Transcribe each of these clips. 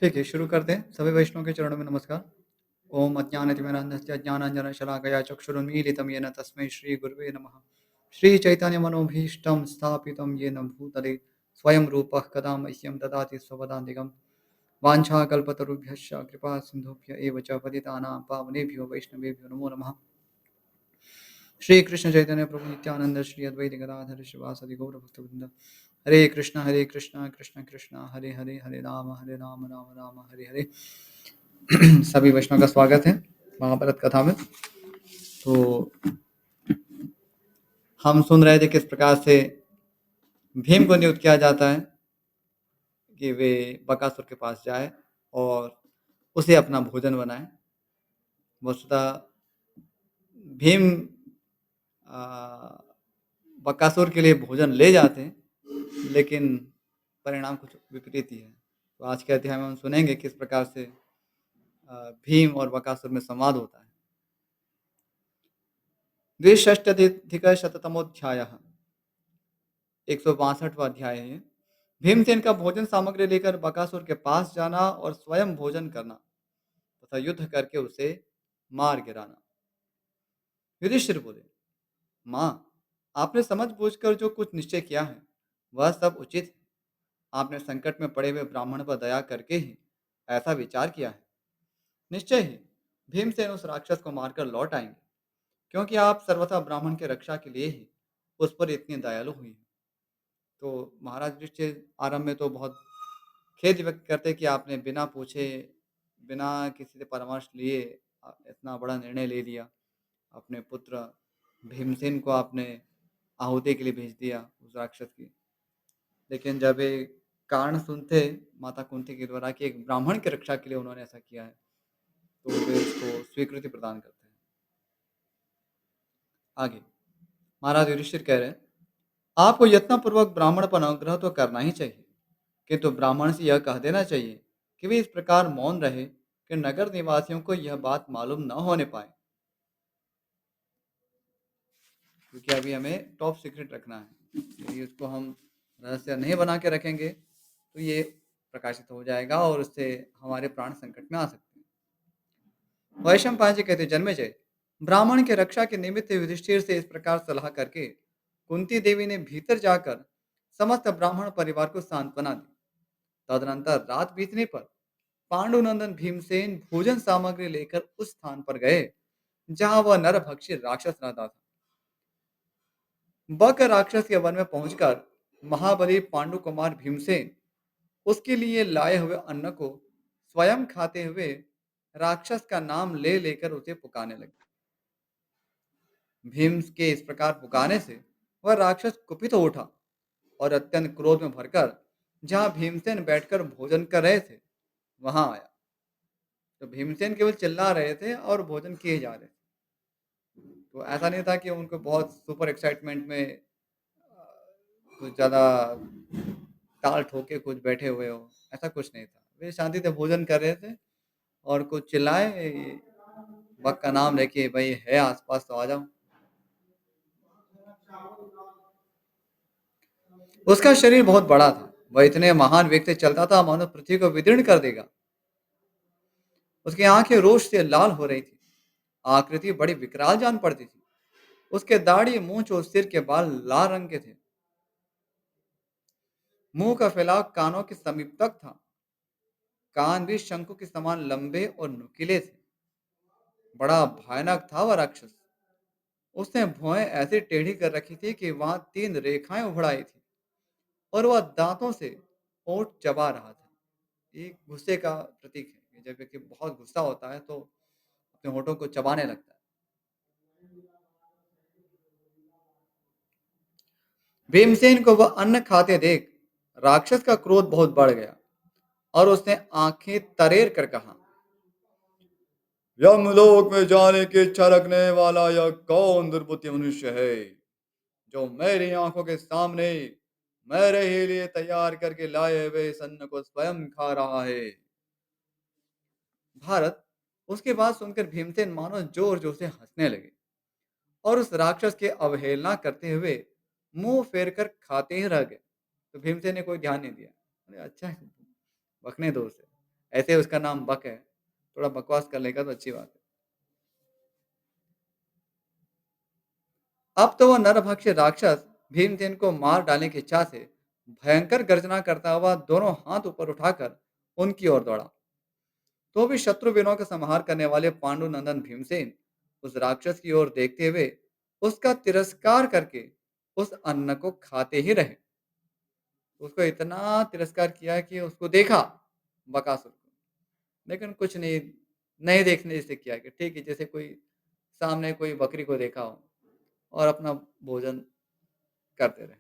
ठीक है, शुरू करते हैं। सभी वैष्णव के चरणों में नमस्कार। ओम अज्ञानतिमिरान्धस्य ज्ञानाञ्जनशलाकया चक्षुरुन्मीलितं येन तस्मै श्रीगुरवे नमः। श्रीचैतन्यमनोभीष्टं स्थापितं येन भूतले स्वयं रूपः कदा मह्यं ददाति स्वपदान्तिकं। वाञ्छाकल्पतरुभ्यश्च कृपा सिन्धुभ्य एव च पतितानां पावनेभ्यो वैष्णवेभ्यो नमो नमः। श्री कृष्ण चैतन्य प्रभु नित्यानंद श्री अद्वैत गदाधर शिवासदि गौर भक्तवृंद। हरे कृष्ण कृष्ण कृष्ण हरे हरे हरे राम राम राम हरे हरे। सभी वैष्णव का स्वागत है महाभारत कथा में। तो हम सुन रहे थे किस प्रकार से भीम को नियुक्त किया जाता है कि वे बकासुर के पास जाए और उसे अपना भोजन बनाए। वस्तुतः भीम आ, बकासुर के लिए भोजन ले जाते हैं, लेकिन परिणाम कुछ विपरीत ही है। तो आज के अध्याय में हम सुनेंगे किस प्रकार से भीम और बकासुर में संवाद होता है। द्विषष्ट्यधिकशततमोऽध्यायः 162वां अध्याय है। भीमसेन का भोजन सामग्री लेकर बकासुर के पास जाना और स्वयं भोजन करना तथा युद्ध करके उसे मार गिराना। युधिष्ठिर बोले, माँ, आपने समझ बूझकर जो कुछ निश्चय किया है वह सब उचित है। आपने संकट में पड़े हुए ब्राह्मण पर दया करके ही ऐसा विचार किया है। निश्चय ही भीमसेन उस राक्षस को मारकर लौट आएंगे, क्योंकि आप सर्वथा ब्राह्मण की रक्षा के लिए ही उस पर इतनी दयालु हुई हैं। तो महाराज युधिष्ठिर आरंभ में तो बहुत खेद व्यक्त करते कि आपने बिना पूछे, बिना किसी से परामर्श लिए इतना बड़ा निर्णय ले लिया। अपने पुत्र भीमसेन को आपने आहुति के लिए भेज दिया उस राक्षस की। लेकिन जब ये कारण सुनते माता कुंती के द्वारा कि एक ब्राह्मण की रक्षा के लिए उन्होंने ऐसा किया है, तो वे उसको स्वीकृति प्रदान करते हैं। आगे महाराज युधिष्ठिर कह रहे हैं, आपको यत्नपूर्वक ब्राह्मण पर अनुग्रह तो करना ही चाहिए, किंतु ब्राह्मण से यह कह देना चाहिए कि वे इस प्रकार मौन रहे कि नगर निवासियों को यह बात मालूम न होने पाए, क्योंकि अभी हमें टॉप सीक्रेट रखना है। यदि उसको हम रहस्य नहीं बना के रखेंगे तो ये प्रकाशित हो जाएगा और उससे हमारे प्राण संकट में आ सकते हैं। वैशंपायन जी कहते, जन्मेजय, ब्राह्मण के रक्षा के निमित्त युधिष्ठिर से इस प्रकार सलाह करके कुंती देवी ने भीतर जाकर समस्त ब्राह्मण परिवार को सांत्वना दी। तदनंतर रात बीतने पर पांडुनंदन भीमसेन भोजन सामग्री लेकर उस स्थान पर गए जहां वह नरभक्षी राक्षस रहता था। बक राक्षस के वन में पहुंचकर महाबली पांडु कुमार भीमसेन उसके लिए लाए हुए अन्न को स्वयं खाते हुए राक्षस का नाम ले लेकर उसे पुकारने लगे। भीम के इस प्रकार पुकारने से वह राक्षस कुपित हो उठा और अत्यंत क्रोध में भरकर जहां भीमसेन बैठकर भोजन कर रहे थे वहां आया। तो भीमसेन केवल चिल्ला रहे थे और भोजन किए जा रहे थे। तो ऐसा नहीं था कि उनको बहुत सुपर एक्साइटमेंट में कुछ ज़्यादा ताल ठोक के कुछ बैठे हुए हो, ऐसा कुछ नहीं था। वे शांति से भोजन कर रहे थे और कुछ चिल्लाए, वक़्त का नाम लेके, भई है आस-पास तो आ जाओ। उसका शरीर बहुत बड़ा था। वह इतने महान वेग से चलता था मानो पृथ्वी को विदीर्ण कर देगा। उसकी आँखें रोष से लाल हो रही थी। आकृति बड़ी विकराल जान पड़ती थी। उसके दाढ़ी, मूंछ और सिर के बाल लाल रंग के थे। मुंह का फैलाव कानों के समीप तक था। कान भी शंकु के समान लंबे और नुकीले थे। बड़ा भयानक था वह राक्षस। उसने भौहें ऐसे टेढ़ी कर रखी थी कि वहां 3 रेखाएं उभर आई थी और वह दांतों से ओंठ चबा रहा था। ये गुस्से का प्रतीक है कि जब व्यक्ति बहुत गुस्सा होता है तो अपने होठों को चबाने लगता है। भीमसेन को वह अन्न खाते देख राक्षस का क्रोध बहुत बढ़ गया और उसने आंखें तरेर कर कहा, यमलोक में जाने की इच्छा रखने वाला यह कौन दुर्बुद्धि मनुष्य है जो मेरी आंखों के सामने मेरे ही लिए तैयार करके लाए हुए इस अन्न को स्वयं खा रहा है। भारत उसके बाद सुनकर भीमसेन मानो जोर जोर से हंसने लगे और उस राक्षस की अवहेलना करते हुए मुंह फेर कर खाते ही रह गए। तो भीमसेन ने कोई ध्यान नहीं दिया। अरे अच्छा है, बकने दो उसे, ऐसे उसका नाम बक है। थोड़ा बकवास कर लेगा तो अच्छी बात है। अब तो वह नरभक्ष राक्षस भीमसेन को मार डालने की इच्छा से भयंकर गर्जना करता हुआ दोनों हाथ ऊपर उठाकर उनकी ओर दौड़ा। तो भी शत्रुवीरों का संहार करने वाले पांडुनंदन भीमसेन उस राक्षस की ओर देखते हुए उसका तिरस्कार करके उस अन्न को खाते ही रहे। उसको इतना तिरस्कार किया कि उसको देखा बकासुर को, लेकिन कुछ नहीं नहीं देखने से किया कि ठीक है, जैसे कोई सामने कोई बकरी को देखा हो और अपना भोजन करते रहे।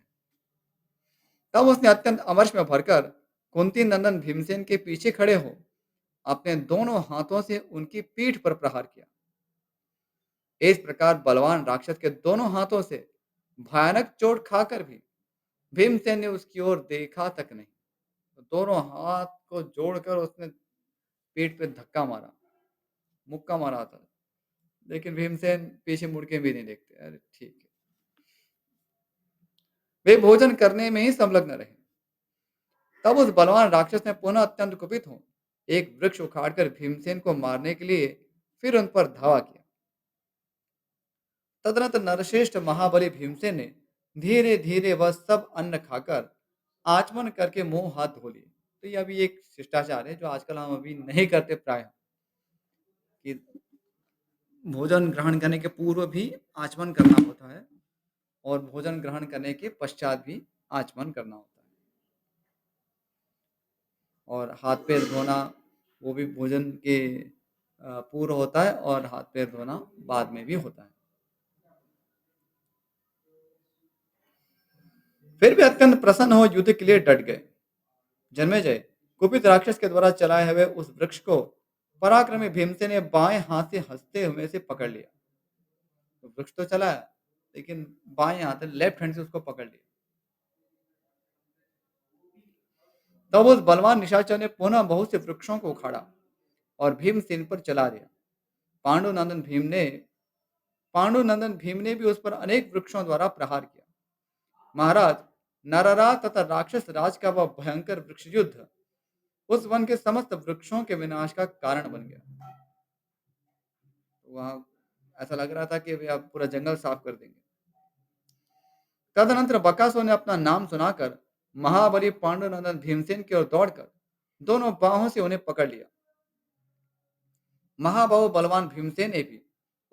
तब उसने अत्यंत अमर्ष में भरकर कुंती नंदन भीमसेन के पीछे खड़े हो अपने दोनों हाथों से उनकी पीठ पर प्रहार किया। इस प्रकार बलवान राक्षस के दोनों हाथों से भयानक चोट खाकर भी भीमसेन ने उसकी ओर देखा तक नहीं। तो दोनों हाथ को जोड़कर उसने पीठ पे धक्का मारा, मुक्का मारा था। लेकिन भीमसेन पीछे मुड़ के भी नहीं देखते। अरे ठीक है। वे भोजन करने में ही संलग्न रहे। तब उस बलवान राक्षस ने पुनः अत्यंत कुपित हो एक वृक्ष उखाड़कर भीमसेन को मारने के लिए फिर उन पर धावा किया। तदनंतर नरश्रेष्ठ महाबली भीमसेन ने धीरे धीरे वह सब अन्न खाकर आचमन करके मुंह हाथ धो लिए। तो ये अभी एक शिष्टाचार है जो आजकल हम अभी नहीं करते प्राय, कि भोजन ग्रहण करने के पूर्व भी आचमन करना होता है और भोजन ग्रहण करने के पश्चात भी आचमन करना होता है। और हाथ पैर धोना वो भी भोजन के पूर्व होता है और हाथ पैर धोना बाद में भी होता है। फिर भी अत्यंत प्रसन्न हो युद्ध के लिए डट गए। जन्मेजय कुपित राक्षस के द्वारा चलाए हुए उस वृक्ष को पराक्रमी भीमसेन ने बाएं हाथ से हंसते हुए से पकड़ लिया। तो वृक्ष तो चला है, लेकिन बाएं हाथ लेफ्ट हैंड से उसको पकड़ लिया। तब उस बलवान निशाचर ने पुनः बहुत से वृक्षों को उखाड़ा और भीमसेन पर चला दिया। पांडुनंदन भीम ने पांडुनंदन भीम ने भी उस पर अनेक वृक्षों द्वारा प्रहार किया। महाराज, नरराज तथा राक्षस राज का वह भयंकर वृक्ष युद्ध उस वन के समस्त वृक्षों के विनाश का कारण बन गया। वहां ऐसा लग रहा था कि वे अब पूरा जंगल साफ कर देंगे। तदनंतर बकासुर ने अपना नाम सुनाकर महाबली पांडुनंदन भीमसेन की ओर दौड़कर दोनों बाहों से उन्हें पकड़ लिया। महाबाहु बलवान भीमसेन ने भी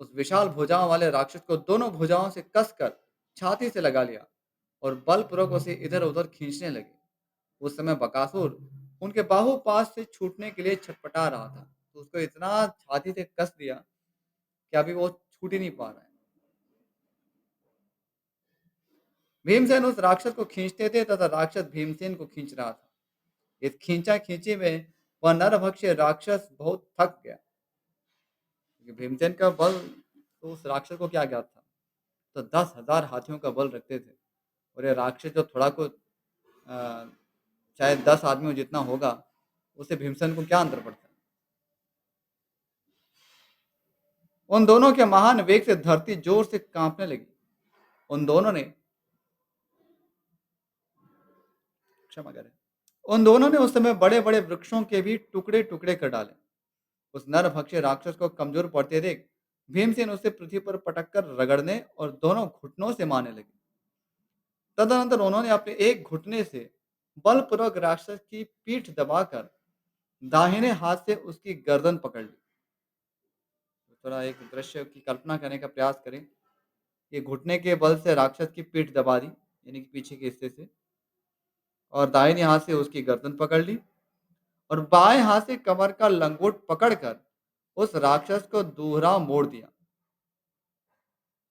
उस विशाल भुजाओं वाले राक्षस को दोनों भुजाओं से कसकर छाती से लगा लिया और बलपूर्वक उसे इधर उधर खींचने लगे। उस समय बकासुर उनके बाहुपाश से छूटने के लिए छटपटा रहा था। तो उसको इतना छाती से कस दिया कि अभी वो छूट ही नहीं पा रहा है। भीमसेन उस राक्षस को खींचते थे तथा राक्षस भीमसेन को खींच रहा था। इस खींचा खींची में वह नरभक्षी राक्षस बहुत थक गया, क्योंकि भीमसेन का बल तो उस राक्षस को क्या ज्ञात था। तो 10,000 हाथियों का बल रखते थे और ये राक्षस जो थोड़ा को शायद 10 आदमियों जितना होगा, उससे भीमसेन को क्या अंतर पड़ता है। उन दोनों के महान वेग से धरती जोर से कांपने लगी। उन दोनों ने क्षमा करें उन दोनों ने उस समय बड़े बड़े वृक्षों के भी टुकड़े टुकड़े कर डाले। उस नरभक्षी राक्षस को कमजोर पड़ते देख भीमसेन उसे पृथ्वी पर पटक कर रगड़ने और दोनों घुटनों से मारने लगे। तदनंतर उन्होंने अपने एक घुटने से बलपूर्वक राक्षस की पीठ दबाकर दाहिने हाथ से उसकी गर्दन पकड़ ली। तो थोड़ा एक दृश्य की कल्पना करने का प्रयास करें। ये घुटने के बल से राक्षस की पीठ दबा दी, यानी कि पीछे के हिस्से से, और दाहिने हाथ से उसकी गर्दन पकड़ ली और बाएं हाथ से कमर का लंगोट पकड़कर उस राक्षस को दूहरा मोड़ दिया।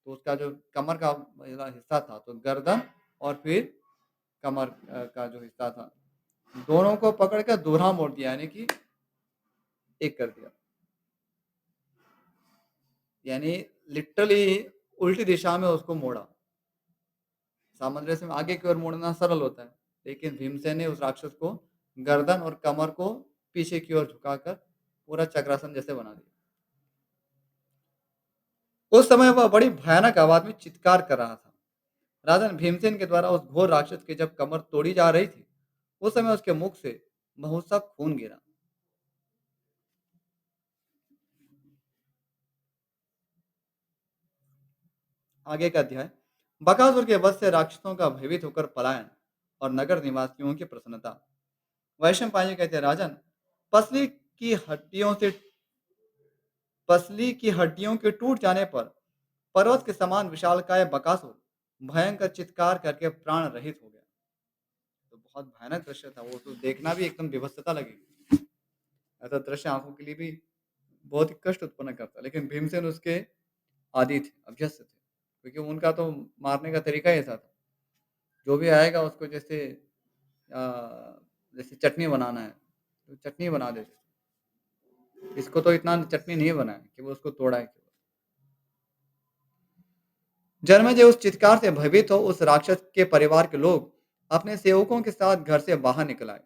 तो उसका जो कमर का हिस्सा था, तो गर्दन और फिर कमर का जो हिस्सा था, दोनों को पकड़कर दूहरा मोड़ दिया, यानी कि एक कर दिया। यानी लिटरली उल्टी दिशा में उसको मोड़ा। सामंजस्य में आगे की ओर मोड़ना सरल होता है, लेकिन भीमसेन ने उस राक्षस को गर्दन और कमर को पीछे की ओर झुकाकर पूरा चक्रासन जैसे बना दिया। उस समय वह बड़ी भयानक आवाज में चित्कार कर रहा था। राजन भीमसेन के द्वारा उस घोर राक्षस की जब कमर तोड़ी जा रही थी, उस समय उसके मुख से बहुत सा खून गिरा। आगे का अध्याय। बकासुर के वध से राक्षसों का भयभीत होकर पलायन और नगर निवासियों की प्रसन्नता। वैशंपायन जी कहते हैं, राजन, पसली की हड्डियों से पसली की हड्डियों के टूट जाने पर पर्वत के समान विशालकाय बकासुर भयंकर चित्कार करके प्राण रहित हो गया। तो बहुत भयानक दृश्य था वो, तो देखना भी एकदम विभत्सता लगेगी। ऐसा दृश्य आंखों के लिए भी बहुत ही कष्ट उत्पन्न करता, लेकिन भीमसेन उसके आदी थे, अभ्यस्त थे, क्योंकि उनका तो मारने का तरीका ही ऐसा था। जो भी आएगा उसको जैसे चटनी बनाना है, तो चटनी बना देते थे। इसको तो इतना चटनी नहीं बनाया कि वो उसको तोड़ा है। जन्मेजय उस चित्कार से भयभीत हो उस राक्षस के परिवार के लोग अपने सेवकों के साथ घर से बाहर निकल आए।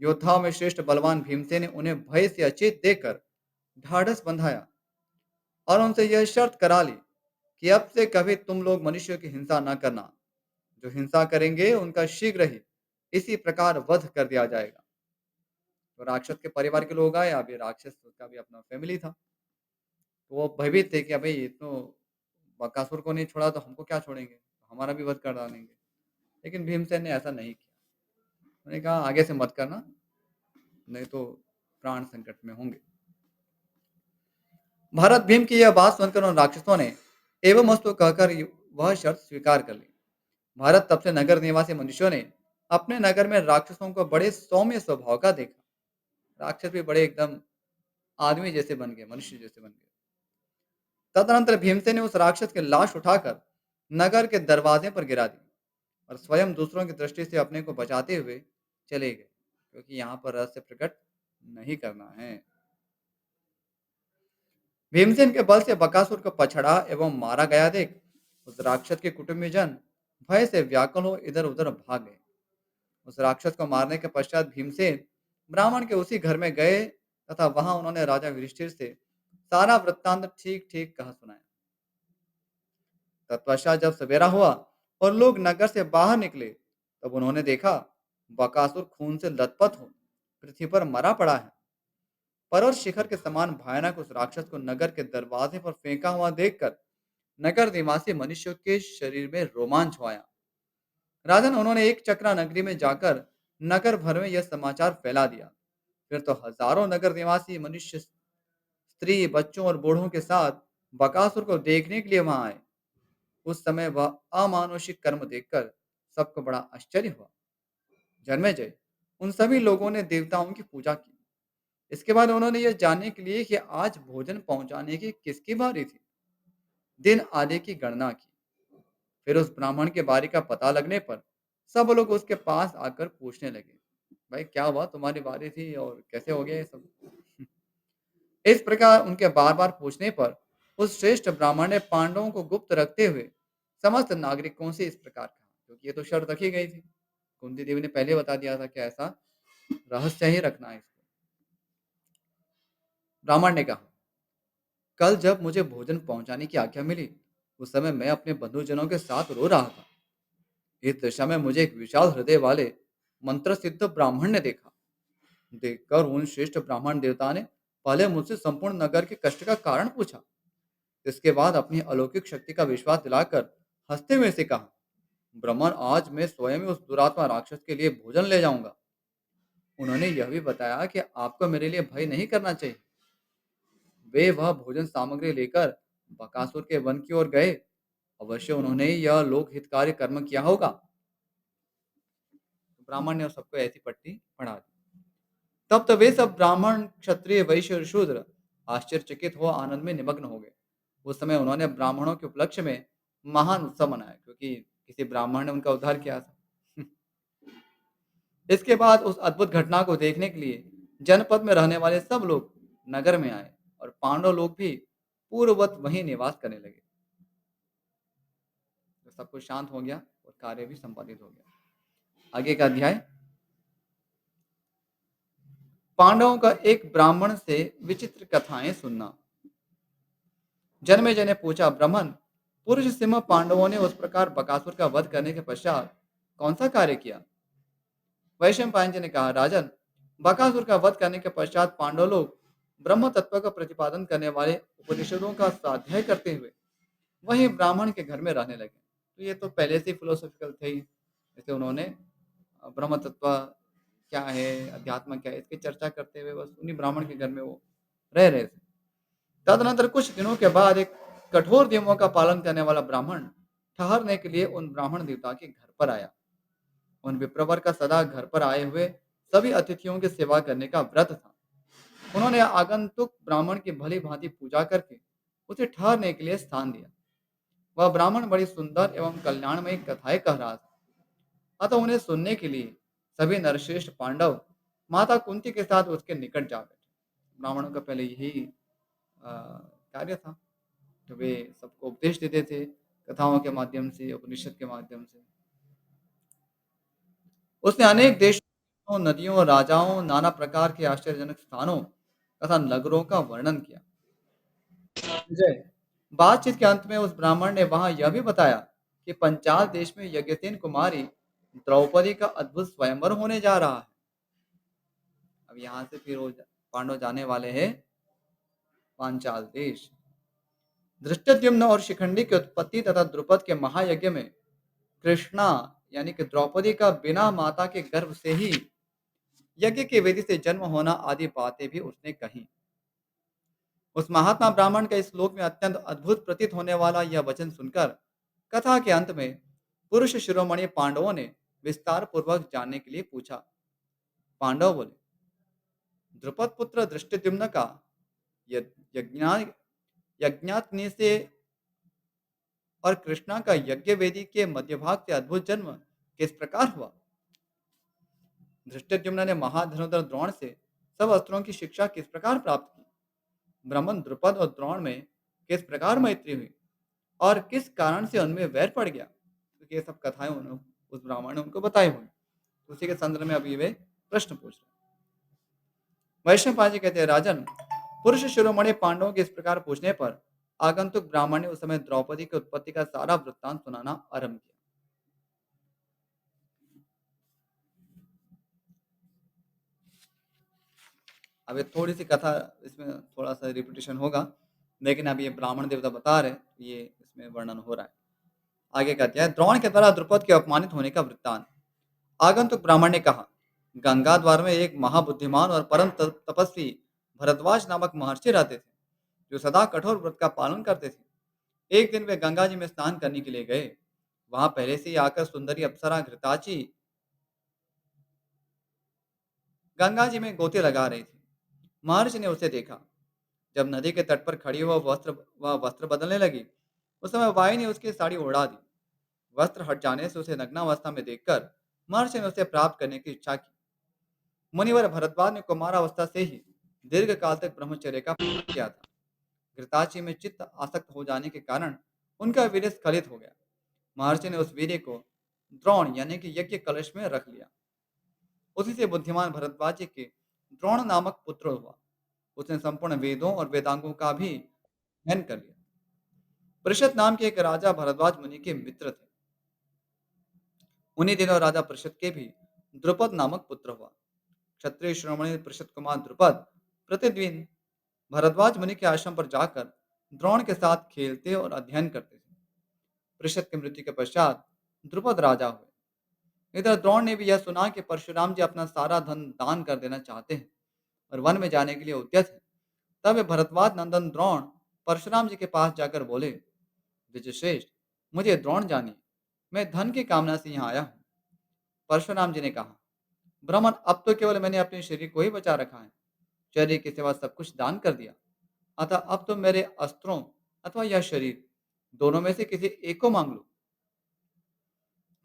योद्धाओं में श्रेष्ठ बलवान भीमसेन ने उन्हें भय से अचेत देकर ढाढ़स बंधाया और उनसे यह शर्त करा ली कि अब से कभी तुम लोग मनुष्यों की हिंसा न करना। जो हिंसा करेंगे उनका शीघ्र ही इसी प्रकार वध कर दिया जाएगा। तो राक्षस के परिवार के लोग आए, अभी राक्षस का भी अपना फैमिली था, तो वो भयभीत थे कि भाई ये तो बकासुर को नहीं छोड़ा तो हमको क्या छोड़ेंगे, हमारा भी वध कर डालेंगे। लेकिन भीमसेन ने ऐसा नहीं किया। उन्होंने कहा आगे से मत करना, नहीं तो प्राण संकट में होंगे। भारत भीम की यह बात सुनकर उन राक्षसों ने एवं अस्तु कहकर वह शर्त स्वीकार कर ली। भारत तब से नगर निवासी मनुष्यों ने अपने नगर में राक्षसों को बड़े सौम्य स्वभाव का देखा। राक्षस भी बड़े एकदम आदमी जैसे बन गए, मनुष्य जैसे बन गए। तदनंतर भीमसेन ने उस राक्षस की लाश उठाकर नगर के दरवाजे पर गिरा दी और स्वयं दूसरों की दृष्टि से अपने को बचाते हुए चले गए, क्योंकि यहाँ पर रहस्य प्रकट नहीं करना है। भीमसेन के बल से बकासुर को पछड़ा एवं मारा गया देख उस राक्षस के कुटुंबीजन भय से व्याकुल हो इधर उधर भाग गए। उस राक्षस को मारने के पश्चात भीमसेन ब्राह्मण के उसी घर में गए तथा वहां उन्होंने राजा युधिष्ठिर से सारा वृत्तांत ठीक ठीक कहा सुनाया। तत्पश्चात जब सवेरा हुआ और लोग नगर से बाहर निकले, तब उन्होंने देखा बकासुर खून से लथपथ हो पृथ्वी पर मरा पड़ा है। पर्वत शिखर के समान भयानक उस राक्षस को नगर के दरवाजे पर फेंका हुआ देखकर नगर निवासी मनुष्यों के शरीर में रोमांच आया। राजन, उन्होंने एक चक्रा नगरी में जाकर नगर भर में यह समाचार फैला दिया। फिर तो हजारों नगर निवासी मनुष्य स्त्री बच्चों और बूढ़ों के साथ बकासुर को देखने के लिए वहां आए। उस समय वह अमानुषिक कर्म देखकर सबको बड़ा आश्चर्य हुआ। जन्मेजय, उन सभी लोगों ने देवताओं की पूजा की। इसके बाद उन्होंने यह जानने के लिए कि आज भोजन पहुंचाने की किसकी बारी थी, दिन आदि की गणना की। फिर उस ब्राह्मण के बारी का पता लगने पर सब लोग उसके पास आकर पूछने लगे, भाई क्या हुआ, तुम्हारी बारी थी और कैसे हो गया ये सब। इस प्रकार उनके बार बार पूछने पर उस श्रेष्ठ ब्राह्मण ने पांडवों को गुप्त रखते हुए समस्त नागरिकों से इस प्रकार कहा, क्योंकि ये तो शर्त रखी गई थी। कुंती देवी ने पहले बता दिया था कि ऐसा रहस्य ही रखना है इसको। ब्राह्मण ने कहा, कल जब मुझे भोजन पहुंचाने की आज्ञा मिली, उस समय मैं अपने बंधुजनों के साथ रो रहा था। इस दशा में मुझे एक विशाल हृदय वाले मंत्र सिद्ध ब्राह्मण ने देखा। देखकर उन श्रेष्ठ ब्राह्मण देवता ने पहले मुझसे संपूर्ण नगर के कष्ट का कारण पूछा। इसके बाद अपनी अलौकिक शक्ति का विश्वास दिलाकर हंसते हुए से कहा, ब्राह्मण, आज मैं स्वयं ही उस दुरात्मा राक्षस के लिए भोजन ले जाऊंगा। उन्होंने यह भी बताया कि आपको मेरे लिए भय नहीं करना चाहिए। वे वह भोजन सामग्री लेकर बकासुर के वन की ओर गए। अवश्य उन्होंने यह लोक हितकारी कर्म किया होगा। ब्राह्मण ने सबको ऐसी पट्टी पढ़ा दी। तब तो वे सब ब्राह्मण, क्षत्रिय, वैश्य और शूद्र आश्चर्यचकित हो आनंद में निमग्न हो गए। उस समय उन्होंने ब्राह्मणों के उपलक्ष्य में महान उत्सव मनाया, क्योंकि किसी ब्राह्मण ने उनका उद्धार किया था। इसके बाद उस अद्भुत घटना को देखने के लिए जनपद में रहने वाले सब लोग नगर में आए और पांडव लोग भी पूर्ववत वहीं निवास करने लगे। तो सब कुछ शांत हो गया और कार्य भी संपादित हो गया। आगे का अध्याय। पांडवों का एक ब्राह्मण से विचित्र कथाएं सुनना। जन्मेजय ने पूछा, ब्राह्मण, पुरुष सिंह पांडवों ने उस प्रकार बकासुर का वध करने के पश्चात कौन सा कार्य किया? वैशंपायन जी ने कहा, राजन, बकासुर का वध करने के पश्चात पांडव लोग ब्रह्म तत्व का प्रतिपादन करने वाले उपनिषदों का स्वाध्याय करते हुए वहीं ब्राह्मण के घर में रहने लगे। तो ये तो पहले से ही फिलोसॉफिकल थे ही। जैसे उन्होंने ब्रह्म तत्व क्या है, अध्यात्म क्या है, इसकी चर्चा करते हुए बस उन्हीं ब्राह्मण के घर में वो रह रहे थे। तदनंतर कुछ दिनों के बाद एक कठोर नियमों का पालन करने वाला ब्राह्मण ठहरने के लिए उन ब्राह्मण देवता के घर पर आया। उन विप्रवर का सदा घर पर आए हुए सभी अतिथियों की सेवा करने का व्रत था। उन्होंने आगंतुक ब्राह्मण की भली भांति पूजा करके उसे ठहरने के लिए स्थान दिया। वह ब्राह्मण बड़ी सुंदर एवं कल्याणमयी कथाएं कह रहा था। अतः उन्हें सुनने के लिए सभी नरश्रेष्ठ पांडव माता कुंती के साथ उसके निकट जा बैठे। ब्राह्मणों का पहले यही कार्य था कि वे सबको उपदेश देते थे कथाओं के माध्यम से, उपनिषद के माध्यम से। उसने अनेक देशों, नदियों, राजाओं, नाना प्रकार के आश्चर्यजनक स्थानों तथा नगरों का वर्णन किया। विजय बातचीत के अंत में उस ब्राह्मण ने वहां यह भी बताया कि पंचाल देश में यज्ञसेन कुमारी द्रौपदी का अद्भुत स्वयंवर होने जा रहा है। अब यहाँ से फिर वो पांडव जाने वाले हैं पांचाल देश। धृष्टद्युम्न और शिखंडी की उत्पत्ति तथा द्रुपद के महायज्ञ में कृष्णा यानी कि द्रौपदी का बिना माता के गर्भ से ही यज्ञ की वेदी से जन्म होना आदि बातें भी उसने कही। उस महात्मा ब्राह्मण का इस श्लोक में अत्यंत अद्भुत प्रतीत होने वाला यह वचन सुनकर कथा के अंत में पुरुष शिरोमणि पांडवों ने विस्तार पूर्वक जानने के लिए पूछा। पांडव बोले, द्रुपद पुत्र दृष्टिद्युम्न का यज्ञा यज्ञाग्नि से और कृष्णा का यज्ञ वेदी के मध्य भाग से अद्भुत जन्म किस प्रकार हुआ। धृष्टद्युम्न ने महाधनुधर द्रोण से सब अस्त्रों की शिक्षा किस प्रकार प्राप्त की। ब्राह्मण द्रुपद और द्रोण में किस प्रकार मैत्री हुई और किस कारण से उनमें वैर पड़ गया। क्योंकि ये सब कथाएं उस ब्राह्मण ने उनको बताई हुई। उसी के संदर्भ में अभी वे प्रश्न पूछ रहे हैं। वैष्णव जी कहते हैं, राजन, पुरुष शिरोमणि पांडवों के इस प्रकार पूछने पर आगंतुक ब्राह्मण ने उस समय द्रौपदी की उत्पत्ति का सारा वृत्तांत सुनाना आरंभ किया। अब ये थोड़ी सी कथा, इसमें थोड़ा सा रिपीटेशन होगा, लेकिन अब ये ब्राह्मण देवता बता रहे हैं, ये इसमें वर्णन हो रहा है। आगे कहते हैं, द्रोण के द्वारा द्रुपद के अपमानित होने का वृत्तांत। आगंतुक ब्राह्मण ने कहा, गंगा द्वार में एक महाबुद्धिमान और परम तपस्वी भरद्वाज नामक महर्षि रहते थे, जो सदा कठोर व्रत का पालन करते थे। एक दिन वे गंगा जी में स्नान करने के लिए गए। वहां पहले से ही आकर सुंदरी अप्सरा घृताची गंगा जी में गोते लगा रही थी। महर्षि ने उसे देखा। जब नदी के तट पर खड़ी वह वस्त्र बदलने लगी, उस समय वायु ने उसकी साड़ी उड़ा दी। वस्त्र हट जाने से उसे नग्नावस्था में देखकर महर्षि ने उसे प्राप्त करने की इच्छा की। मुनिवर भरद्वाज ने कुमारावस्था से ही दीर्घ काल तक ब्रह्मचर्य का पालन किया था। घृताची में चित्त आसक्त हो जाने के कारण उनका वीर्य स्खलित हो गया। महर्षि ने उस वीर्य को द्रोण यानी कि यज्ञ कलश में रख लिया। उसी से बुद्धिमान भरद्वाज के द्रोण नामक पुत्र हुआ। उसने संपूर्ण वेदों और वेदांगों का भी अध्ययन कर लिया। पृषद नाम के एक राजा भरद्वाज मुनि के मित्र थे। उन्हीं दिनों राजा पृषद के भी द्रुपद नामक पुत्र हुआ। क्षत्रिय शिरोमणि पृषद कुमार द्रुपद प्रतिदिन भरद्वाज मुनि के आश्रम पर जाकर द्रोण के साथ खेलते और अध्ययन करते थे। पृषद की मृत्यु के पश्चात द्रुपद राजा हुए। इधर द्रोण ने भी यह सुना कि परशुराम जी अपना सारा धन दान कर देना चाहते हैं और वन में जाने के लिए उद्यत है। तब वे भरद्वाज नंदन द्रोण परशुराम जी के पास जाकर बोले, विजयश्रेष्ठ, मुझे द्रोण जानिए, मैं धन की कामना से यहाँ आया हूँ। परशुराम जी ने कहा, ब्राह्मण, अब तो केवल मैंने अपने शरीर को ही बचा रखा है, शरीर के सिवा सब कुछ दान कर दिया। अतः अब तो मेरे अस्त्रों अथवा यह शरीर दोनों में से किसी एक को मांग लो।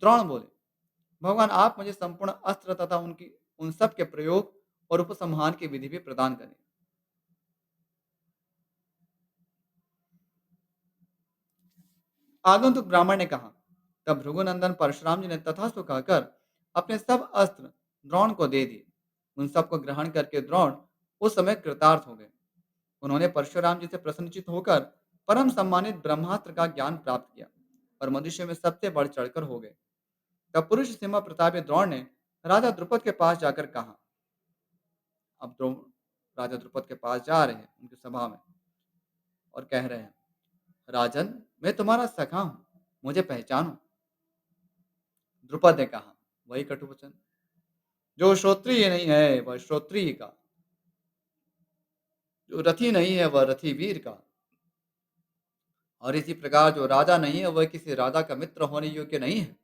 द्रोण बोले, भगवान, आप मुझे संपूर्ण अस्त्र तथा उनकी उन सब के प्रयोग और उपसंहार की विधि भी प्रदान करें। आगंतुक ब्राह्मण ने कहा। तब भृगुनंदन परशुराम जी ने तथास्तु कहकर अपने सब अस्त्र द्रोण को दे दिए। उन सबको ग्रहण करके द्रोण उस समय कृतार्थ हो गए। उन्होंने परशुराम जी से प्रसन्नचित होकर परम सम्मानित ब्रह्मास्त्र का ज्ञान प्राप्त किया और मनुष्य में सबसे बढ़ चढ़कर हो गए। तब पुरुष सीमा प्रतापी द्रोण ने राजा द्रुपद के पास जाकर कहा। अब द्रोण राजा द्रुपद के पास जा रहे हैं उनकी सभा में और कह रहे हैं, राजन, मैं तुम्हारा सखा हूँ, मुझे पहचानो। द्रुपद ने कहा, वही कटुवचन। जो श्रोत्रिय नहीं है वह श्रोत्रिय का, जो रथी नहीं है वह रथी वीर का, और इसी प्रकार जो राजा नहीं है वह किसी राजा का मित्र होने योग्य नहीं है।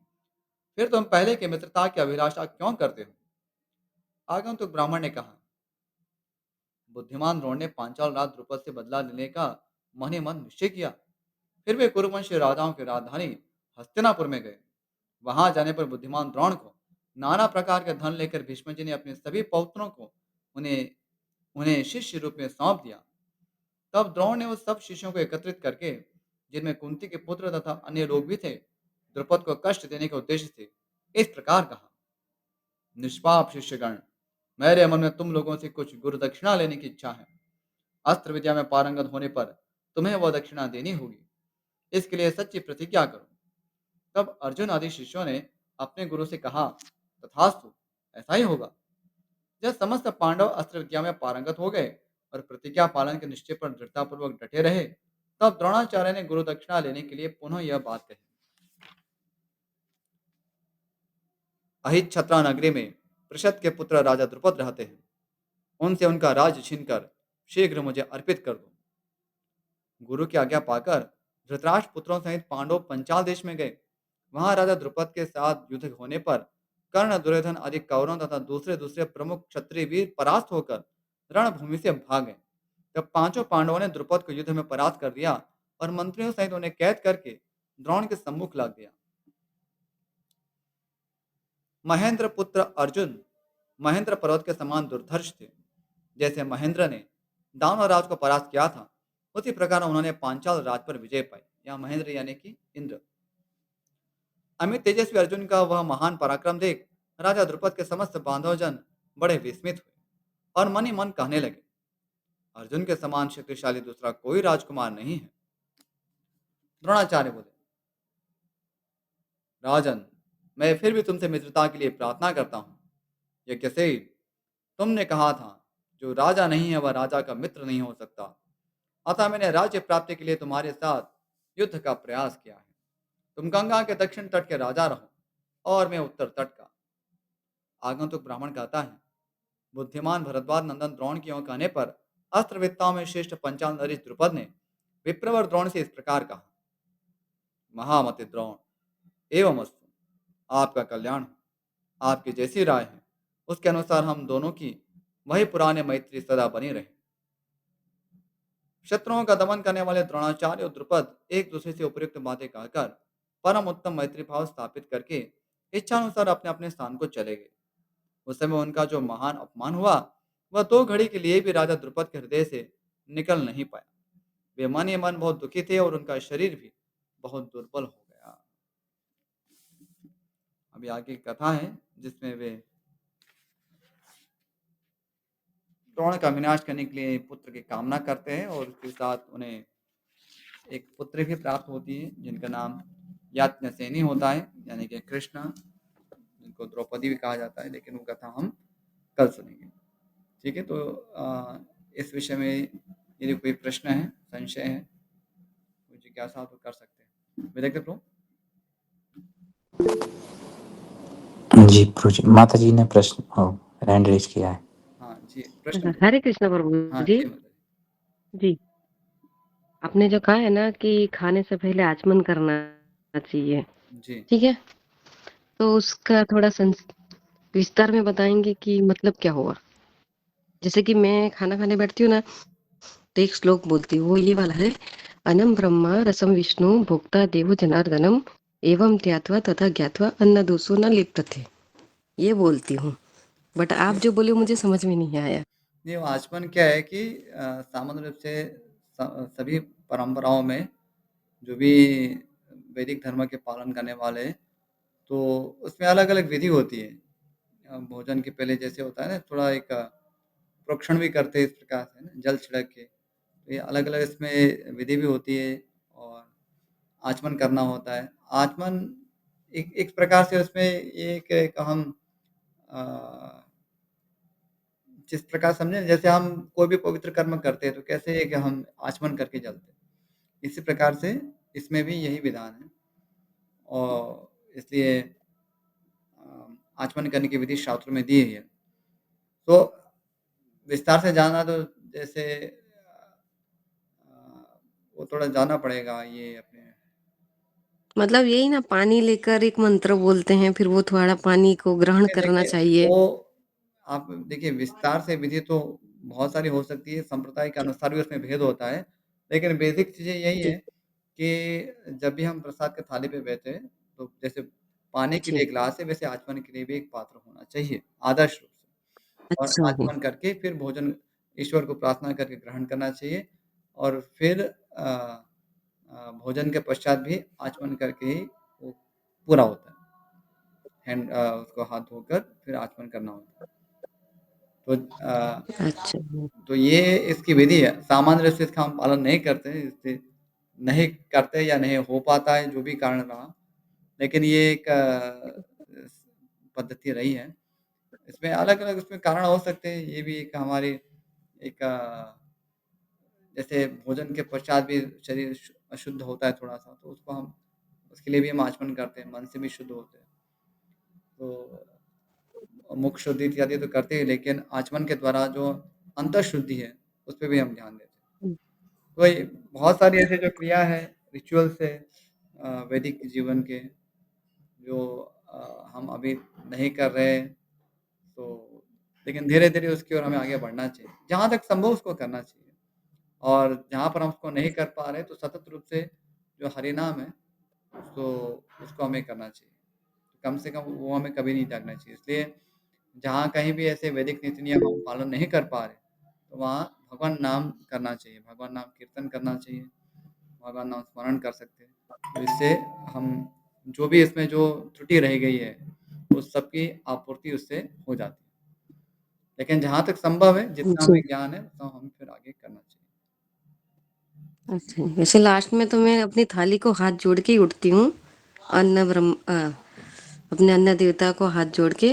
फिर तुम पहले की मित्रता की अभिलाषा क्यों करते हो? आगंतुक ब्राह्मण ने कहा, बुद्धिमान द्रोण ने पांचाल राज द्रुपद से बदला लेने का मन ही मन निश्चय किया। फिर वे कुरुवंशी राजाओं की राजधानी हस्तिनापुर में गए। वहां जाने पर बुद्धिमान द्रोण को नाना प्रकार के धन लेकर भीष्म जी ने अपने सभी पौत्रों को उन्हें उन्हें शिष्य रूप में सौंप दिया। तब द्रोण ने उस सब शिष्यों को एकत्रित करके, जिनमें कुंती के पुत्र तथा अन्य लोग भी थे, द्रुपद को कष्ट देने के उद्देश्य से इस प्रकार कहा, निष्पाप शिष्यगण, मेरे मन में तुम लोगों से कुछ गुरु दक्षिणा लेने की इच्छा है। अस्त्र विद्या में पारंगत होने पर तुम्हें वह दक्षिणा देनी होगी। इसके लिए सच्ची प्रतिज्ञा करो। तब अर्जुन आदि शिष्यों ने अपने गुरु से कहा, तथास्तु, ऐसा ही होगा। जब समस्त पांडव अस्त्र विद्या में पारंगत हो गए और प्रतिज्ञा पालन के निश्चय पर दृढ़तापूर्वक डटे रहे, तब द्रोणाचार्य ने गुरु दक्षिणा लेने के लिए पुनः यह बात कही। अहित छत्रा नगरी में पृषद के पुत्र राजा द्रुपद रहते हैं। उनसे उनका राज्य छीनकर शीघ्र मुझे अर्पित कर दो। गुरु की आज्ञा पाकर धृतराष्ट्र पुत्रों सहित पांडव पंचाल देश में गए। वहां राजा द्रुपद के साथ युद्ध होने पर कर्ण, दुर्योधन आदि कौरवों तथा दूसरे दूसरे प्रमुख क्षत्रिय वीर परास्त होकर रणभूमि से भाग गए। तब पांचों पांडवों ने द्रुपद को युद्ध में परास्त कर दिया और मंत्रियों सहित उन्हें कैद करके द्रोण के सम्मुख ला दिया। महेंद्र पुत्र अर्जुन महेंद्र पर्वत के समान दुर्धर्ष थे। जैसे महेंद्र ने दानव राज को परास्त किया था, उसी प्रकार उन्होंने पांचाल राज पर विजय पाई। यहाँ महेंद्र यानी कि इंद्र। अमित तेजस्वी अर्जुन का वह महान पराक्रम देख राजा द्रुपद के समस्त बांधवजन बड़े विस्मित हुए और मन ही मन कहने लगे, अर्जुन के समान शक्तिशाली दूसरा कोई राजकुमार नहीं है। द्रोणाचार्य बोले, राजन, मैं फिर भी तुमसे मित्रता के लिए प्रार्थना करता हूँ। यज्ञसेन, तुमने कहा था, जो राजा नहीं है वह राजा का मित्र नहीं हो सकता। अतः मैंने राज्य प्राप्ति के लिए तुम्हारे साथ युद्ध का प्रयास किया है। तुम गंगा के दक्षिण तट के राजा रहो और मैं उत्तर तट का। आगंतुक ब्राह्मण कहता है, बुद्धिमान भरद्वाज नंदन द्रोण की ओर कहने पर अस्त्रविद्ताओं में श्रेष्ठ पंचाल नरेश द्रुपद ने विप्रवर द्रोण से इस प्रकार कहा, महामति द्रोण, एवं अस्तु, आपका कल्याण हो। आपकी जैसी राय है उसके अनुसार हम दोनों की वही पुराने मैत्री सदा बनी रहे। शत्रुओं का दमन करने वाले द्रोणाचार्य और द्रुपद एक दूसरे से उपयुक्त बातें कहकर परम उत्तम मैत्री भाव स्थापित करके इच्छानुसार अपने अपने स्थान को चले गए। उस समय उनका जो महान अपमान हुआ, वह दो घड़ी के लिए भी राजा द्रुपद के हृदय से निकल नहीं पाया। वे मन ही मन बहुत दुखी थे और उनका शरीर भी बहुत दुर्बल हो गया। अभी आगे की कथा है जिसमें वे द्रोण का विनाश करने के लिए पुत्र की कामना करते हैं और उसके साथ उन्हें एक पुत्र भी प्राप्त होती है जिनका नाम याज्ञसेनी होता है, यानी कि कृष्ण, जिनको द्रौपदी भी कहा जाता है, लेकिन वो कथा हम कल सुनेंगे। ठीक है, तो इस विषय में यदि कोई प्रश्न है, संशय है, कोई जिज्ञासा हो तो कर सकते हैं। विवेक प्रभु। जी प्रभु, माता जी ने प्रश्न हैंड रेज किया है। हाँ जी, प्रश्न पूछिए। हरे कृष्ण प्रभु हाँ जी। जी माता जी। जी, आपने जो कहा है ना कि खाने से पहले आचमन करना चाहिए, जी ठीक है? तो उसका थोड़ा विस्तार में बताएंगे कि मतलब क्या हुआ? जैसे कि मैं खाना खाने बैठती हूँ ना, तो एक श्लोक बोलती हूँ, वो ये वाला है, अनम ब्रह्मा रसम विष्णु भोक्ता देवो जनार्दनम एवं त्यात्वा तथा ज्ञात्वा अन्न दोषो न लिप्यते। ये बोलती हूँ, बट आप ये जो बोले मुझे समझ में नहीं आया। ये आचमन क्या है कि सामान्य रूप से सभी परंपराओं में जो भी वैदिक धर्म के पालन करने वाले हैं, तो उसमें अलग अलग विधि होती है। भोजन के पहले जैसे होता है ना, थोड़ा एक प्रोक्षण भी करते हैं इस प्रकार से ना, जल छिड़क के। तो ये अलग अलग इसमें विधि भी होती है और आचमन करना होता है। आचमन एक एक प्रकार से उसमें ये एक हम अ, जिस प्रकार समझे, जैसे हम कोई भी पवित्र कर्म करते हैं तो कैसे है कि हम आचमन करके चलते हैं। इसी प्रकार से इसमें भी यही विधान है और इसलिए आचमन करने की विधि शास्त्रों में दी है। तो विस्तार से जानना तो जैसे वो थोड़ा जानना पड़ेगा ये अपने मतलब यही ना, पानी लेकर एक मंत्र बोलते हैं, फिर वो थोड़ा पानी को ग्रहण नहीं करना देखिए, चाहिए। वो आप देखिए विस्तार से विधि तो बहुत सारी हो सकती है, संप्रदाय के जी, अनुसार भी उसमें भेद होता है। लेकिन बेसिक चीज़ें यही जी, है कि जब भी हम प्रसाद की थाली पे बैठे, तो जैसे पानी के जी। लिए ग्लास है, वैसे आचमन के लिए भी एक पात्र होना चाहिए, आदर्श रूप से। और अच्छा जी। आचमन करके फिर भोजन ईश्वर को प्रार्थना करके ग्रहण करना चाहिए और फिर भोजन के पश्चात भी आचमन करके ही वो पूरा होता है। उसको हाथ धोकर फिर आचमन करना होता है। तो अच्छा जी। तो ये इसकी विधि है। सामान्य रूप से इसका हम पालन नहीं करते हैं, इससे नहीं करते या नहीं हो पाता है, जो भी कारण रहा। लेकिन ये एक पद्धति रही है। इसमें अलग-अलग उसमें कारण हो सकते हैं। ये भी एक हमारी एक जैसे भोजन के पश्चात भी शरीर अशुद्ध होता है थोड़ा-सा, तो उसको हम उसके लिए भी हम आचमन करते हैं, मन से भी शुद्ध होते हैं। तो मुख शुद्धि इत्यादि तो करते हैं, लेकिन आचमन के द्वारा जो अंतःशुद्धि है, उस पे भी हम ध्यान देते हैं। हुँ, तो ये बहुत सारी ऐसी जो क्रिया है, रिचुअल्स है वैदिक जीवन के जो हम अभी नहीं कर रहे हैं, तो लेकिन धीरे-धीरे उसकी ओर हमें आगे बढ़ना चाहिए। जहाँ तक संभव उसको करना चाहिए और जहाँ पर हम उसको नहीं कर पा रहे, तो सतत रूप से जो हरि नाम है, तो उसको हमें करना चाहिए। कम से कम वो हमें कभी नहीं त्यागना चाहिए। इसलिए जहाँ कहीं भी ऐसे वैदिक नीति नियम हम पालन नहीं कर पा रहे, तो वहाँ भगवान नाम करना चाहिए, भगवान नाम कीर्तन करना चाहिए, भगवान नाम स्मरण कर सकते हैं। तो इससे हम जो भी इसमें जो त्रुटि रह गई है, उस सब की आपूर्ति उससे हो जाती है। लेकिन जहाँ तक संभव है, जितना जी। हमें ज्ञान है, उतना हमें फिर आगे करना चाहिए। अच्छा, वैसे लास्ट में तो मैं अपनी थाली को हाथ जोड़ के ही उठती हूँ। अपने अन्न देवता को हाथ जोड़ के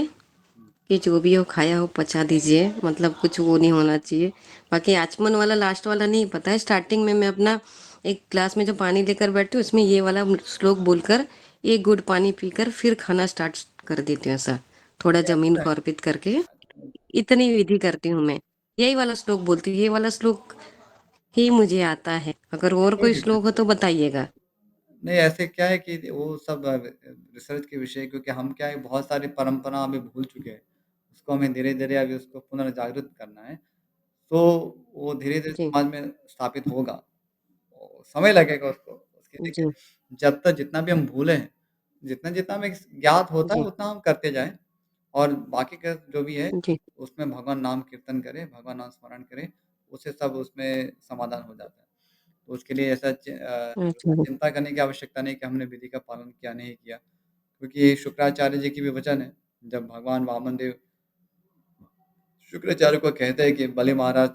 हुँ, कि जो भी हो खाया हो पचा दीजिए, मतलब कुछ वो नहीं होना चाहिए। बाकी आचमन वाला लास्ट वाला नहीं पता है। स्टार्टिंग में मैं अपना एक ग्लास में जो पानी लेकर बैठती हूँ, उसमें ये वाला श्लोक बोलकर 1 घूँट पानी पीकर फिर खाना स्टार्ट कर देती हूँ ऐसा, थोड़ा ये ज़मीन अच्छा को है। अर्पित करके। अच्छा, इतनी विधि करती हूँ मैं। यही वाला श्लोक बोलती हूँ, ये वाला श्लोक ही मुझे आता है। अगर और कोई कोई दिक्कत श्लोक हो तो बताइएगा। नहीं, ऐसे क्या है कि वो सब रिसर्च के विषय क्योंकि हम क्या है बहुत सारी परंपरा अभी भूल चुके हैं। उसको हमें धीरे-धीरे अभी उसको पुनर्जागृत करना है। तो वो धीरे-धीरे जी, समाज में स्थापित होगा। और समय लगेगा उसको। उसकी जी, देखिए जब तक जितना भी हम भूले हैं, जितना-जितना हमें ज्ञात होता है जी, उतना हम करते जाएँ और बाकी का जो भी है जी। उसमें भगवान नाम कीर्तन करें, भगवान नाम स्मरण करें, उससे सब उसमें समाधान हो जाता है। तो उसके लिए ऐसा अच्छा जी, चिंता करने की आवश्यकता नहीं कि हमने विधि का पालन किया, नहीं किया। क्योंकि शुक्राचार्य जी की भी वचन है, जब भगवान वामनदेव शुक्राचार्य को कहते हैं कि बलि महाराज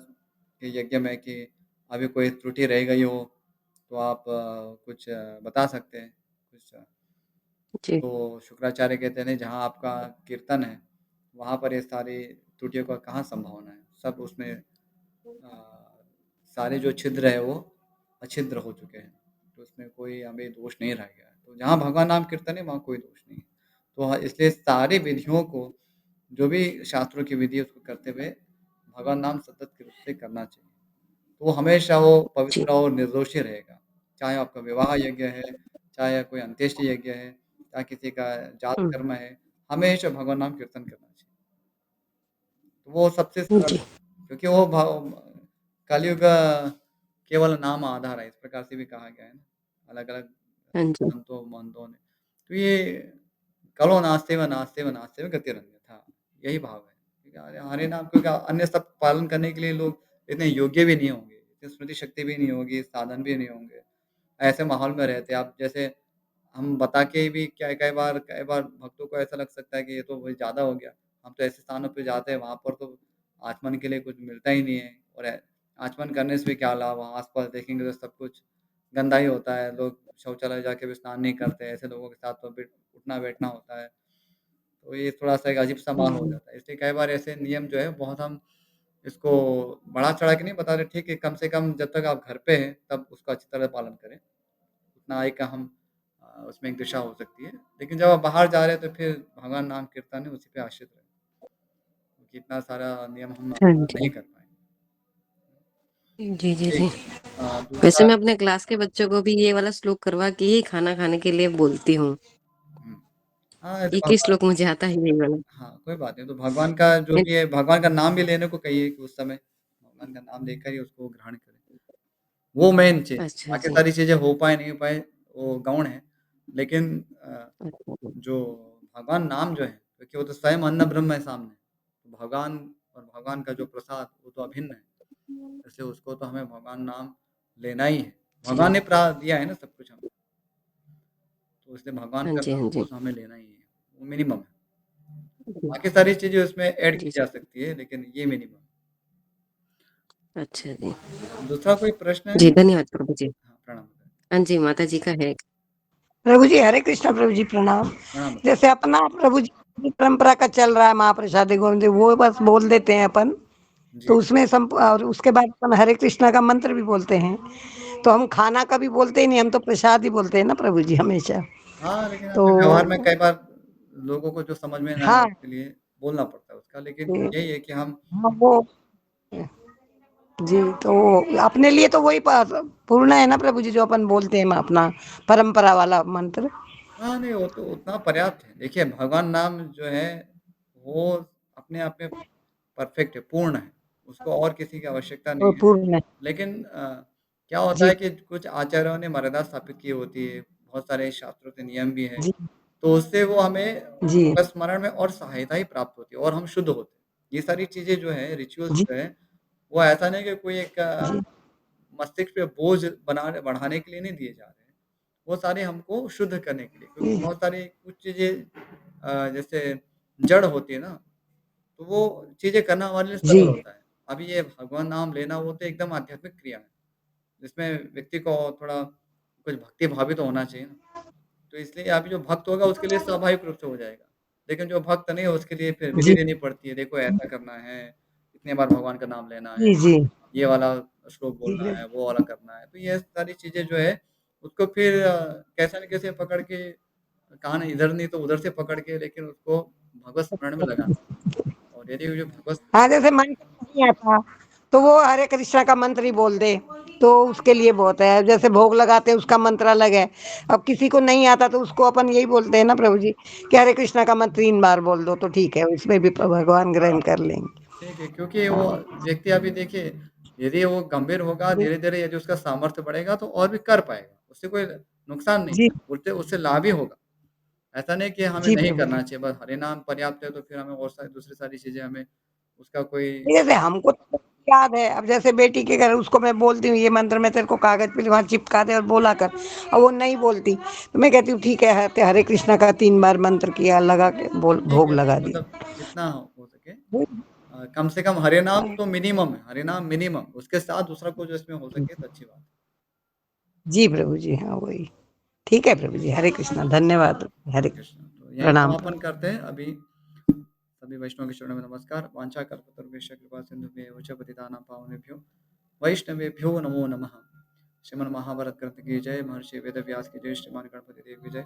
के यज्ञ में कि अभी कोई त्रुटि रह गई हो, तो आप कुछ बता सकते हैं? कुछ जी, तो शुक्राचार्य कहते हैं, "नहीं, जहाँ आपका कीर्तन है, वहाँ पर ये सारी त्रुटियों का कहाँ संभावना है? सब उसमें सारे जो छिद्र है वो अछिद्र हो चुके हैं, तो उसमें कोई अभी दोष नहीं रह गया है। तो जहाँ भगवान नाम कीर्तन है, वहाँ कोई दोष नहीं है। तो इसलिए सारी विधियों को जो भी शास्त्रों की विधि है उसको करते हुए भगवान नाम सतत के रूप से करना चाहिए। तो वो हमेशा वो जी, पवित्र और निर्दोषी रहेगा। चाहे आपका विवाह यज्ञ है, चाहे कोई अंत्येष्टि यज्ञ है, चाहे किसी का जात हुँ, कर्म है, हमेशा भगवान नाम कीर्तन करना चाहिए। तो वो सबसे सरल जी, है, क्योंकि वो कलयुग केवल नाम आधार है, इस प्रकार से भी कहा गया है ना, अलग-अलग हाँ जी, संतों महंतों ने। तो ये कलो नास्तेव नास्तेव नास्तेव गतिरन्यथा यही भाव है। ठीक है, हरे नाम क्योंकि अन्य सब पालन करने के लिए लोग इतने योग्य भी नहीं होंगे, इतनी स्मृति शक्ति भी नहीं होगी, साधन भी नहीं होंगे। ऐसे माहौल में रहते आप जैसे हम बता के भी क्या कई बार भक्तों को ऐसा लग सकता है कि ये तो बहुत ज़्यादा हो गया। हम तो ऐसे स्थानों पे जाते हैं वहाँ पर तो आचमन के लिए कुछ मिलता ही नहीं है और आचमन करने से भी क्या लाभ? वहाँ आस-पास देखेंगे तो सब कुछ गंदा ही होता है। लोग शौचालय जाके भी स्नान नहीं करते हैं। ऐसे लोगों के साथ तो उठना-बैठना होता है। तो ये थोड़ा-सा एक अजीब-सा माहौल हो हुँ, जाता है। इसलिए कई बार ऐसे नियम जो है बहुत हम इसको बढ़ा-चढ़ा के नहीं बता रहे, ठीक है, कम से कम जब तक आप घर पे हैं, तब उसका अच्छी तरह पालन करें। उतना एक हम उसमें एक दिशा हो सकती है। लेकिन जब आप बाहर जा रहे हैं, तो फिर भगवान नाम कीर्तन है, उसी पे आश्रित रहें, क्योंकि इतना सारा नियम हम हाँ नहीं जी। कर पाएँगे। जी, जी, एक जी। वैसे दूसरा मैं अपने क्लास के बच्चों को भी ये वाला श्लोक करवा के ही खाना खाने के लिए बोलती हूँ। हुँ। हाँ, ऐसे एक ही भगवान श्लोक मुझे आता है यही वाला। हाँ, कोई बात नहीं, तो भगवान का जो मैं भी है, भगवान का नाम भी लेने को कहिए कि उस समय भगवान का नाम लेकर ही उसको ग्रहण करें। वो मेन चीज़, अच्छा बाकी जी। सारी चीज़ें हो पाए, नहीं हो पाए, वो गौण है। लेकिन अच्छा जी। जो भगवान नाम जो है, क्योंकि वो तो स्वयं अन्न ब्रह्म है सामने। तो भगवान और भगवान का जो प्रसाद, वो तो अभिन्न है। जैसे उसको तो हमें भगवान नाम लेना ही है। जी। भगवान ने दिया है ना सब कुछ हमें, तो इसलिए भगवान हाँ का जी, नाम हाँ तो जी। हमें लेना ही है। वो मिनिमम है। जी, बाकी सारी चीज़ें उसमें ऐड जी, की जी। जा सकती है, लेकिन ये मिनिमम है। अच्छा जी। दूसरा कोई प्रश्न है? जी, धन्यवाद प्रभु जी। हाँ, प्रणाम। हाँ जी, माता जी का है। प्रभु जी हरे कृष्णा प्रभु जी प्रणाम। प्रणाम। जैसे अपना प्रभु जी की परंपरा का चल रहा है महाप्रसाद गोविंद वो बस बोल देते हैं अपन जी। तो उसमें और उसके बाद अपन हरे कृष्णा का मंत्र भी बोलते हैं तो हम खाना का भी बोलते ही नहीं हम तो प्रसाद ही बोलते हैं ना प्रभु जी हमेशा हाँ, लेकिन तो अभी व्यवहार में कई बार लोगों को जो समझ में ना आए, हाँ उसके लिए बोलना पड़ता है उसका, लेकिन ये- यही है कि हम हाँ वो जी तो अपने लिए तो वही पूर्ण है ना प्रभु जी जो अपन बोलते हैं अपना परंपरा वाला मंत्र हाँ, नहीं, वो तो उतना पर्याप्त है। देखिए, भगवान नाम जो है, वो अपने आप में परफेक्ट है, पूर्ण है। उसको और किसी की आवश्यकता वो नहीं है। पूर्ण है लेकिन क्या होता जी है कि कुछ आचार्यों ने मर्यादा स्थापित की होती है, बहुत सारे शास्त्रों के नियम भी हैं, जी तो उससे वो हमें जी स्मरण में और सहायता ही प्राप्त होती है और हम शुद्ध होते हैं। ये सारी चीज़ें जो हैं, रिचुअल्स जी जो हैं, वो ऐसा नहीं कि कोई एक जी मस्तिष्क पे बोझ बढ़ाने के लिए नहीं दिए जा रहे हैं। वो सारे हमको शुद्ध करने के लिए, क्योंकि जी बहुत सारी कुछ चीज़ें जैसे जड़ होती है ना, तो वो चीज़ें करना हमारे लिए जी सरल होता है। अभी ये भगवान नाम लेना, वो तो एकदम आध्यात्मिक क्रिया है, जिसमें व्यक्ति को थोड़ा कुछ भक्ति भावी तो होना चाहिए ना। तो इसलिए अभी जो भक्त होगा उसके लिए स्वाभाविक रूप से हो जाएगा। लेकिन जो भक्त नहीं है उसके लिए फिर विधि जी देनी पड़ती है, देखो ऐसा करना है, इतने बार भगवान का नाम लेना है, जी जी ये वाला श्लोक जी बोलना है, वो वाला करना है। तो ये सारी चीज़ें जो है, उसको फिर कैसे न कैसे पकड़ के, कान इधर नहीं तो उधर से पकड़ के, लेकिन उसको भगवत स्मरण में लगाना। और यदि वो जो भगवत हाँ जैसे मन को नहीं आता तो वो हरे कृष्णा का मंत्र ही बोल दे तो उसके लिए बहुत है जैसे भोग लगाते हैं उसका मंत्र अलग है अब किसी को नहीं आता तो उसको अपन यही बोलते हैं ना प्रभु जी कि हरे कृष्णा का मंत्र 3 बार बोल दो तो ठीक है उसमें भी भगवान हाँ, ग्रहण कर लेंगे ठीक है, क्योंकि वो हाँ व्यक्ति अभी देखिए, यदि वो गंभीर होगा, जी धीरे-धीरे यदि उसका सामर्थ्य बढ़ेगा तो और भी कर पाएगा। उससे कोई नुकसान नहीं जी है, उल्टे उससे लाभ ही होगा। ऐसा नहीं कि हमें जी नहीं प्रभु जी करना चाहिए, बस हरे नाम पर्याप्त है, तो फिर हमें और सारी दूसरी सारी चीज़ें हमें उसका कोई जैसे हमको तो याद है अब जैसे बेटी के घर उसको मैं बोलती हूँ ये मंत्र मैं तेरे को कागज पे वहां चिपका दे और बोला कर और वो नहीं बोलती तो मैं कहती हूँ ठीक है हरे कृष्णा का 3 बार मंत्र किया लगा के बोल ठीक भोग है, लगा दी मतलब जितना हो सके कम से कम हरे नाम तो मिनिमम है, हरे नाम मिनिमम, उसके साथ दूसरा कुछ इसमें हो सके तो अच्छी बात है। जी प्रभु जी हाँ वही ठीक है प्रभु जी हरे कृष्णा धन्यवाद हरे हरे कृष्ण। तो यहीं प्रणाम समापन प्रभु करते हैं अभी। सभी वैष्णव के चरणों में नमस्कार। वाञ्छा कल्पतरुभ्यश्च कृपा सिन्धुभ्येव च पतितानां पावनेभ्यो वैष्णवेभ्यो नमो नमः। श्रीमद् महाभारत ग्रंथ की जय, महर्षि वेदव्यास की जय, श्रीमान गणपति देव की जय,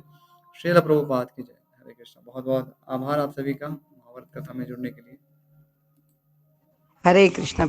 श्रील प्रभुपाद की जय। हरे कृष्ण। बहुत-बहुत आभार आप सभी का महाभारत कथा में जुड़ने के लिए। हरे कृष्णा